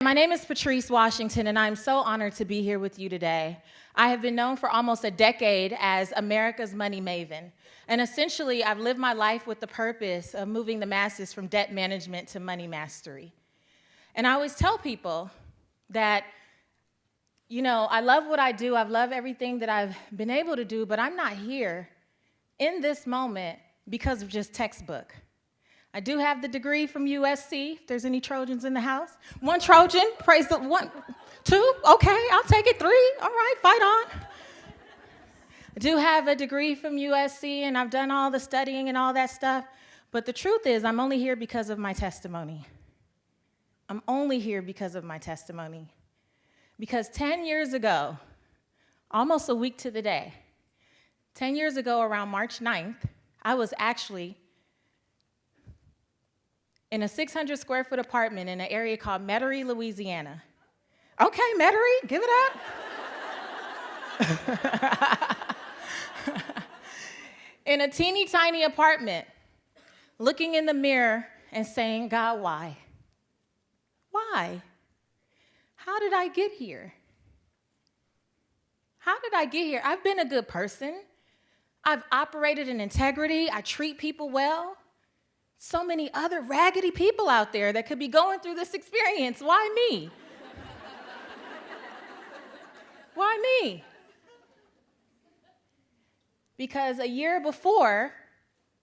my name is Patrice Washington, and I'm so honored to be here with you today. I have been known for almost a decade as America's money maven, and essentially, I've lived my life with the purpose of moving the masses from debt management to money mastery. And I always tell people that, you know, I love what I do, I've loved everything that I've been able to do, but I'm not here in this moment because of just textbook. I do have the degree from USC, if there's any Trojans in the house. One Trojan, praise the one, two, okay, I'll take it, three, all right, fight on. I do have a degree from USC, and I've done all the studying and all that stuff, but the truth is I'm only here because of my testimony. I'm only here because of my testimony. Because 10 years ago, almost a week to the day, 10 years ago around March 9th, I was actually in a 600 square foot apartment in an area called Metairie, Louisiana. Okay, Metairie, give it up. In a teeny tiny apartment, looking in the mirror and saying, God, why? Why? How did I get here? How did I get here? I've been a good person. I've operated in integrity. I treat people well. So many other raggedy people out there that could be going through this experience. Why me? Why me? Because a year before,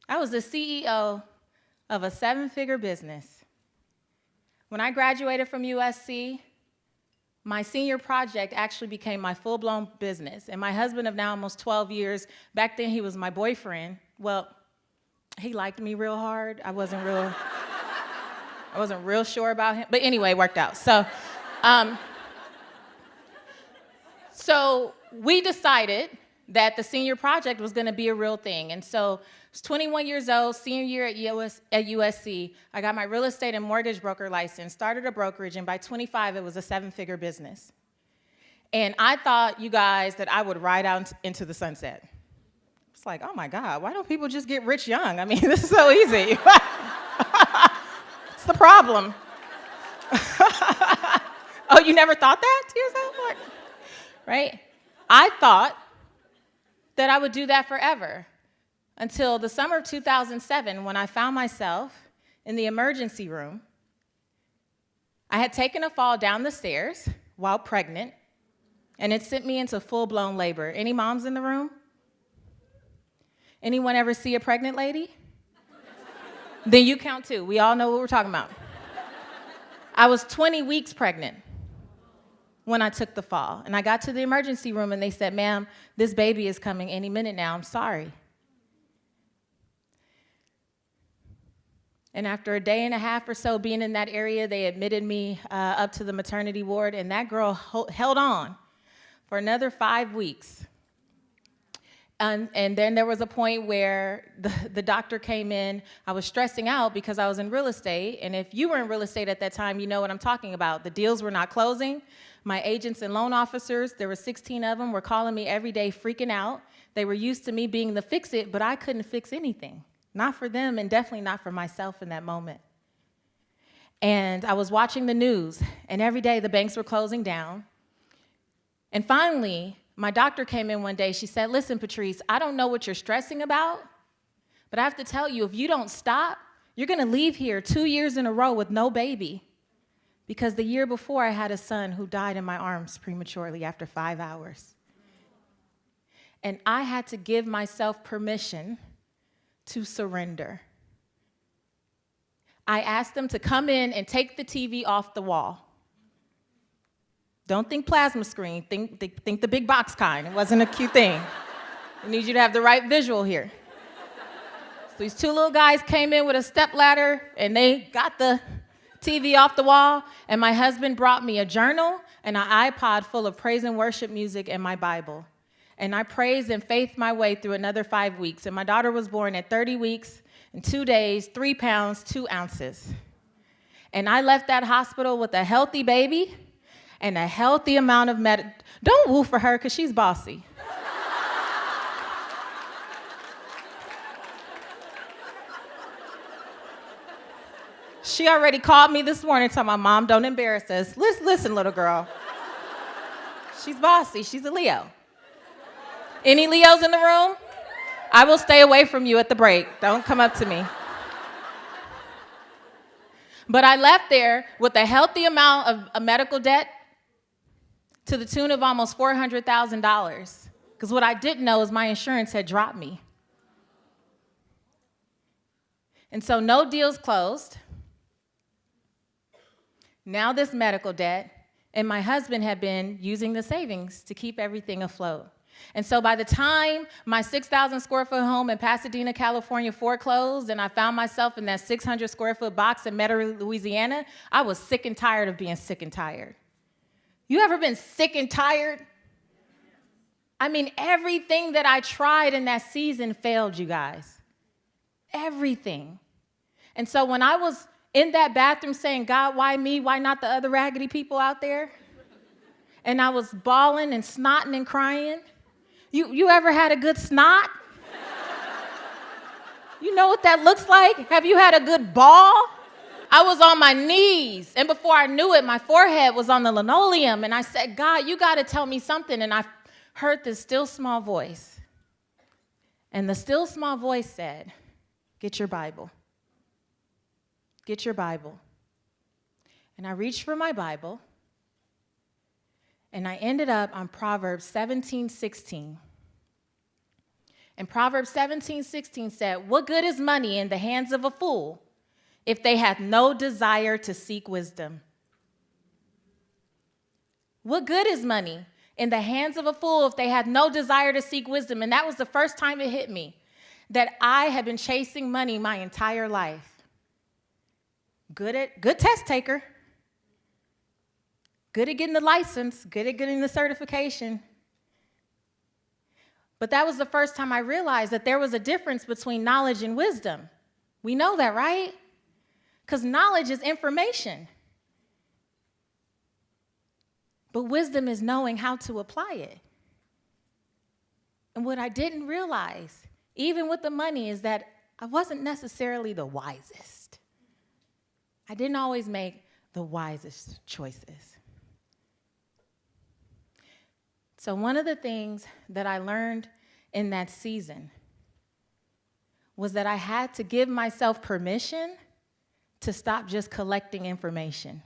I was the CEO of a 7-figure business. When I graduated from USC, my senior project actually became my full-blown business. And my husband of now almost 12 years, back then he was my boyfriend. Well, he liked me real hard. I wasn't real sure about him. But anyway, it worked out. So we decided that the senior project was going to be a real thing. And so I was 21 years old, senior year at USC. I got my real estate and mortgage broker license, started a brokerage, and by 25, it was a 7-figure business. And I thought, you guys, that I would ride out into the sunset. It's like, oh my God, why don't people just get rich young? I mean, this is so easy. It's the problem. Oh, you never thought that to yourself? Right? I thought that I would do that forever until the summer of 2007 when I found myself in the emergency room. I had taken a fall down the stairs while pregnant, and it sent me into full-blown labor. Any moms in the room? Anyone ever see a pregnant lady? Then you count too. We all know what we're talking about. I was 20 weeks pregnant when I took the fall. And I got to the emergency room and they said, ma'am, this baby is coming any minute now. I'm sorry. And after a day and a half or so being in that area, they admitted me up to the maternity ward, and that girl held on for another 5 weeks. And then there was a point where the doctor came in. I was stressing out because I was in real estate. And if you were in real estate at that time, you know what I'm talking about. The deals were not closing. My agents and loan officers, there were 16 of them, were calling me every day freaking out. They were used to me being the fix-it, but I couldn't fix anything. Not for them, and definitely not for myself in that moment. And I was watching the news, and every day the banks were closing down. And finally, my doctor came in one day. She said, listen, Patrice, I don't know what you're stressing about, but I have to tell you, if you don't stop, you're going to leave here 2 years in a row with no baby. Because the year before, I had a son who died in my arms prematurely after 5 hours. And I had to give myself permission to surrender. I asked them to come in and take the TV off the wall. Don't think plasma screen, think the big box kind. It wasn't a cute thing. I need you to have the right visual here. So these 2 little guys came in with a stepladder, and they got the TV off the wall, and my husband brought me a journal and an iPod full of praise and worship music and my Bible. And I praised and faithed my way through another 5 weeks, and my daughter was born at 30 weeks and 2 days, 3 pounds, 2 ounces. And I left that hospital with a healthy baby and a healthy amount of Don't woo for her, because she's bossy. She already called me this morning telling my mom, don't embarrass us. Listen, little girl. She's bossy. She's a Leo. Any Leos in the room? I will stay away from you at the break. Don't come up to me. But I left there with a healthy amount of a medical debt to the tune of almost $400,000. Because what I didn't know is my insurance had dropped me. And so no deals closed. Now this medical debt, and my husband had been using the savings to keep everything afloat. And so by the time my 6,000 square foot home in Pasadena, California foreclosed, and I found myself in that 600 square foot box in Metairie, Louisiana, I was sick and tired of being sick and tired. You ever been sick and tired? I mean, everything that I tried in that season failed, you guys. Everything. And so when I was in that bathroom saying, God, why me? Why not the other raggedy people out there? And I was bawling and snotting and crying. You ever had a good snot? You know what that looks like? Have you had a good bawl? I was on my knees, and before I knew it, my forehead was on the linoleum, and I said, God, you got to tell me something. And I heard this still small voice. And the still small voice said, get your Bible. Get your Bible. And I reached for my Bible, and I ended up on Proverbs 17:16. And Proverbs 17:16 said, what good is money in the hands of a fool if they have no desire to seek wisdom? What good is money in the hands of a fool if they have no desire to seek wisdom? And that was the first time it hit me that I had been chasing money my entire life. Good test taker. Good at getting the license, good at getting the certification. But that was the first time I realized that there was a difference between knowledge and wisdom. We know that, right? Because knowledge is information. But wisdom is knowing how to apply it. And what I didn't realize, even with the money, is that I wasn't necessarily the wisest. I didn't always make the wisest choices. So one of the things that I learned in that season was that I had to give myself permission to stop just collecting information,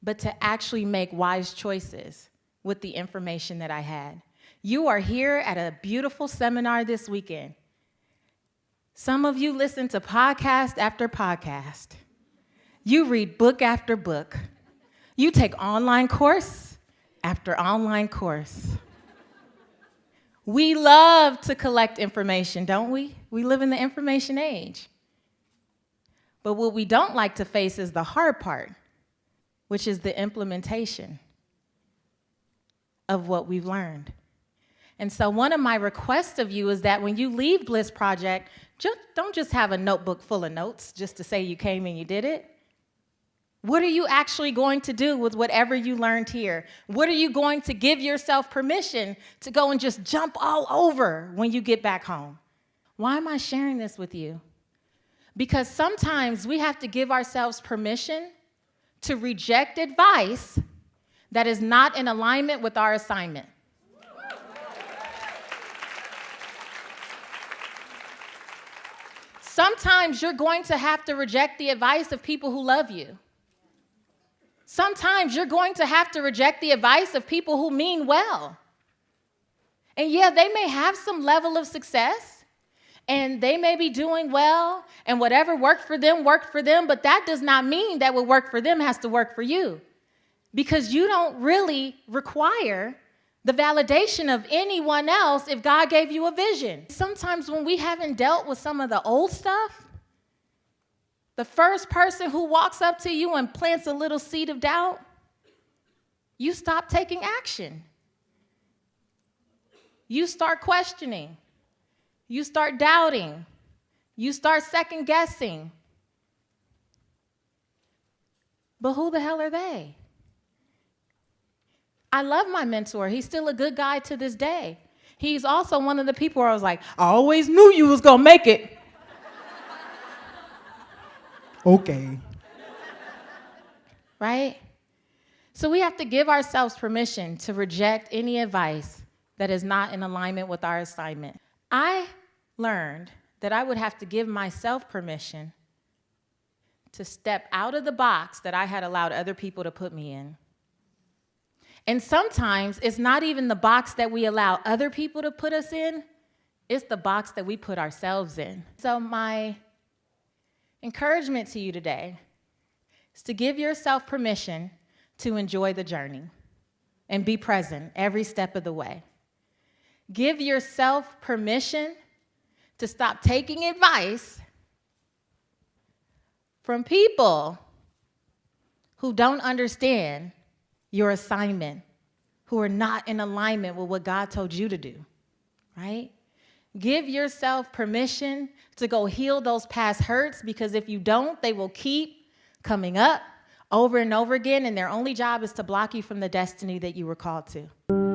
but to actually make wise choices with the information that I had. You are here at a beautiful seminar this weekend. Some of you listen to podcast after podcast. You read book after book. You take online course after online course. We love to collect information, don't we? We live in the information age. But what we don't like to face is the hard part, which is the implementation of what we've learned. And so one of my requests of you is that when you leave Bliss Project, don't just have a notebook full of notes just to say you came and you did it. What are you actually going to do with whatever you learned here? What are you going to give yourself permission to go and just jump all over when you get back home? Why am I sharing this with you? Because sometimes we have to give ourselves permission to reject advice that is not in alignment with our assignment. Sometimes you're going to have to reject the advice of people who love you. Sometimes you're going to have to reject the advice of people who mean well. And yeah, they may have some level of success, and they may be doing well, and whatever worked for them, but that does not mean that what worked for them has to work for you, because you don't really require the validation of anyone else if God gave you a vision. Sometimes when we haven't dealt with some of the old stuff, the first person who walks up to you and plants a little seed of doubt, you stop taking action. You start questioning. You start doubting. You start second guessing. But who the hell are they? I love my mentor. He's still a good guy to this day. He's also one of the people where I was like, I always knew you was gonna make it. Okay. Right? So we have to give ourselves permission to reject any advice that is not in alignment with our assignment. I learned that I would have to give myself permission to step out of the box that I had allowed other people to put me in. And sometimes it's not even the box that we allow other people to put us in, it's the box that we put ourselves in. So my encouragement to you today is to give yourself permission to enjoy the journey and be present every step of the way. Give yourself permission to stop taking advice from people who don't understand your assignment, who are not in alignment with what God told you to do, right? Give yourself permission to go heal those past hurts, because if you don't, they will keep coming up over and over again, and their only job is to block you from the destiny that you were called to.